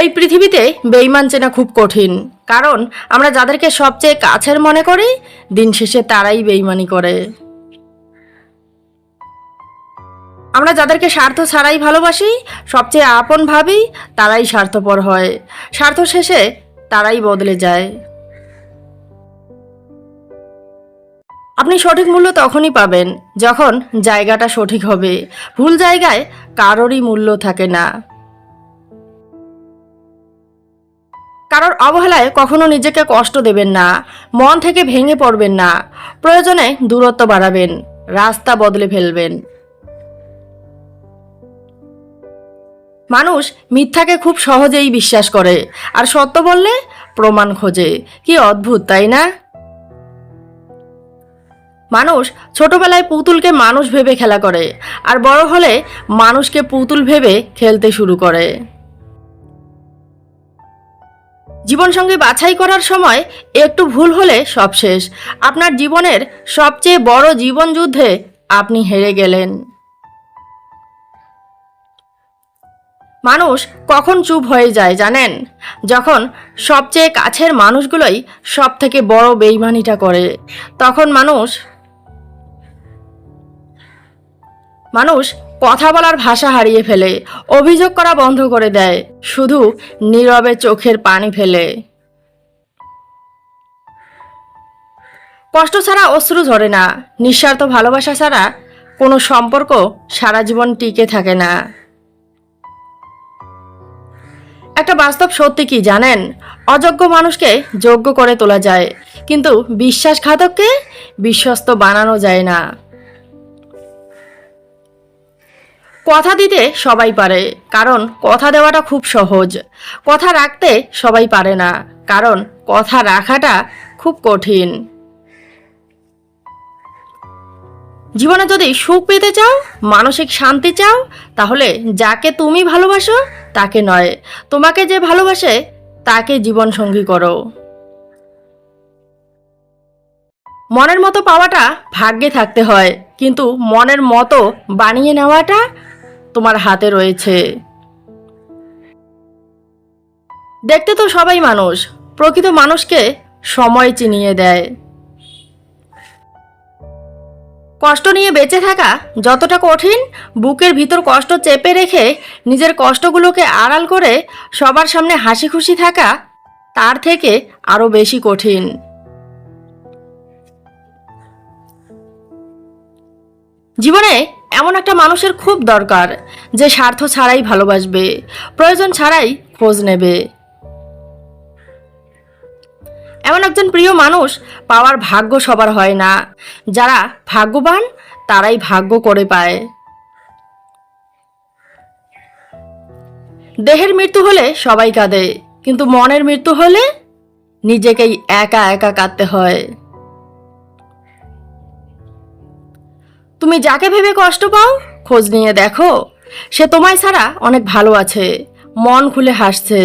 এই পৃথিবীতে বেঈমান চেনা খুব কঠিন, কারণ আমরা যাদেরকে সবচেয়ে কাছের মনে করি দিন শেষে তারাই বেঈমানি করে। আমরা যাদেরকে স্বার্থ ছাড়াই ভালোবাসি, সবচেয়ে আপন ভাবি, তারাই স্বার্থপর হয়। স্বার্থ শেষে তারাই বদলে যায়। আপনি সঠিক মূল্য তখনই পাবেন যখন জায়গাটা সঠিক হবে। ভুল জায়গায় কারোরই মূল্য থাকে না। কারোর অবহেলায় কখনো নিজেকে কষ্ট দেবেন না, মন থেকে ভেঙে পড়বেন না। প্রয়োজনে দূরত্ব বাড়াবেন, রাস্তা বদলে ফেলবেন। মানুষ মিথ্যাকে খুব সহজেই বিশ্বাস করে, আর সত্য বললে প্রমাণ খোঁজে। কি অদ্ভুত, তাই না? মানুষ ছোটবেলায় পুতুলকে মানুষ ভেবে খেলা করে, আর বড় হলে মানুষকে পুতুল ভেবে খেলতে শুরু করে। জীবনসঙ্গী বাছাই করার সময় একটু ভুল হলে সব শেষ। আপনার জীবনের সবচেয়ে বড় জীবন যুদ্ধে আপনি হেরে গেলেন। মানুষ কখন চুপ হয়ে যায় জানেন? যখন সবচেয়ে কাছের মানুষগুলোই সব থেকে বড় বেইমানিটা করে। তখন মানুষ কথা বলার ভাষা হারিয়ে ফেলে, অভিযোগ করা বন্ধ করে দেয়, শুধু নীরবে চোখের পানি ফেলে। কষ্ট ছাড়া অশ্রু ঝরে না, নিঃস্বার্থ ভালোবাসা ছাড়া কোনো সম্পর্ক সারা জীবন টিকে থাকে না। একটা বাস্তব সত্যি কি জানেন? অযোগ্য মানুষকে যোগ্য করে তোলা যায়, কিন্তু বিশ্বাসঘাতককে বিশ্বস্ত বানানো যায় না। কথা দিতে সবাই পারে, কারণ কথা দেওয়াটা খুব সহজ। কথা রাখতে সবাই পারে না, কারণ কথা রাখাটা খুব কঠিন। জীবনে যদি সুখ পেতে চাও, মানসিক শান্তি চাও, তাহলে যাকে তুমি ভালোবাসো তাকে নয়, তোমাকে যে ভালোবাসে তাকে জীবন সঙ্গী করো। মনের মতো পাওয়াটা ভাগ্যে থাকতে হয়, কিন্তু মনের মতো বানিয়ে নেওয়াটা তোমার হাতে রয়েছে। দেখতে তো সবাই মানুষ, প্রকৃত মানুষকে সময় চিনিয়ে দেয়। কষ্ট নিয়ে বেঁচে থাকা যতটা কঠিন, বুকের ভিতর কষ্ট চেপে রেখে নিজের কষ্টগুলোকে আড়াল করে সবার সামনে হাসি খুশি থাকা তার থেকে আরো বেশি কঠিন। জীবনে এমন একটা মানুষের খুব দরকার, যে স্বার্থ ছাড়াই ভালোবাসবে, প্রয়োজন ছাড়াই খোঁজ নেবে। এমন একজন প্রিয় মানুষ পাওয়ার ভাগ্য সবার হয় না। যারা ভাগ্যবান তারাই ভাগ্য করে পায়। দেহের মৃত্যু হলে সবাই কাঁদে, কিন্তু মনের মৃত্যু হলে নিজেকেই একা একা কাঁদতে হয়। তুমি যাকে ভেবে কষ্ট পাও, খোঁজ নিয়ে দেখো, সে তোমায় ছাড়া অনেক ভালো আছে, মন খুলে হাসছে।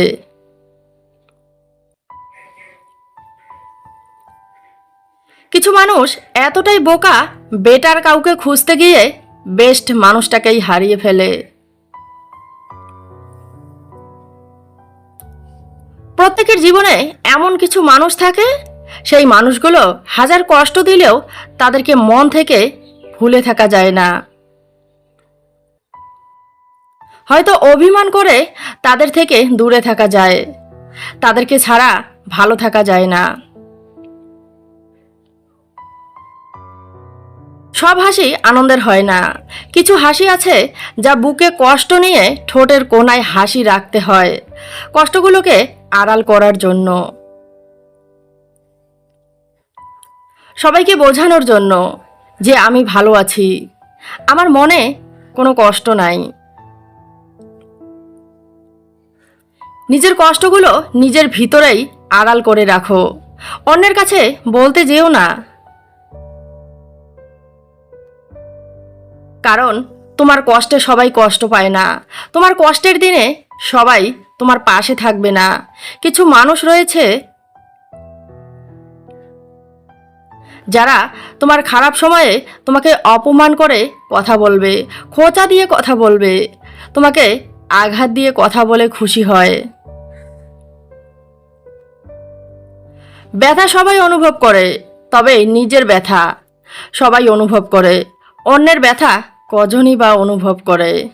কিছু মানুষ এতটাই বোকা, বেটার কাউকে খুঁজতে গিয়ে বেস্ট মানুষটাকেই হারিয়ে ফেলে। প্রত্যেকের জীবনে এমন কিছু মানুষ থাকে, সেই মানুষগুলো হাজার কষ্ট দিলেও তাদেরকে মন থেকে ভুলে থাকা যায় না। হয়তো অভিমান করে তাদের থেকে দূরে থাকা যায়, তাদেরকে ছাড়া ভালো থাকা যায় না। সব হাসি আনন্দের হয় না। কিছু হাসি আছে যা বুকে কষ্ট নিয়ে ঠোঁটের কোণায় হাসি রাখতে হয়, কষ্টগুলোকে আড়াল করার জন্য, সবাইকে বোঝানোর জন্য যে আমি ভালো আছি, আমার মনে কোনো কষ্ট নাই। নিজের কষ্টগুলো নিজের ভিতরেই আড়াল করে রাখো, অন্যের কাছে বলতে যেও না। কারণ তোমার কষ্টে সবাই কষ্ট পায় না, তোমার কষ্টের দিনে সবাই তোমার পাশে থাকবে না। কিছু মানুষ রয়েছে যারা তোমার খারাপ সময়ে তোমাকে অপমান করে কথা বলবে, খোঁচা দিয়ে কথা বলবে, তোমাকে আঘাত দিয়ে কথা বলে খুশি হয়। ব্যথা সবাই অনুভব করে, তবে নিজের ব্যথা সবাই অনুভব করে, অন্যের ব্যথা কজনই বা অনুভব করে।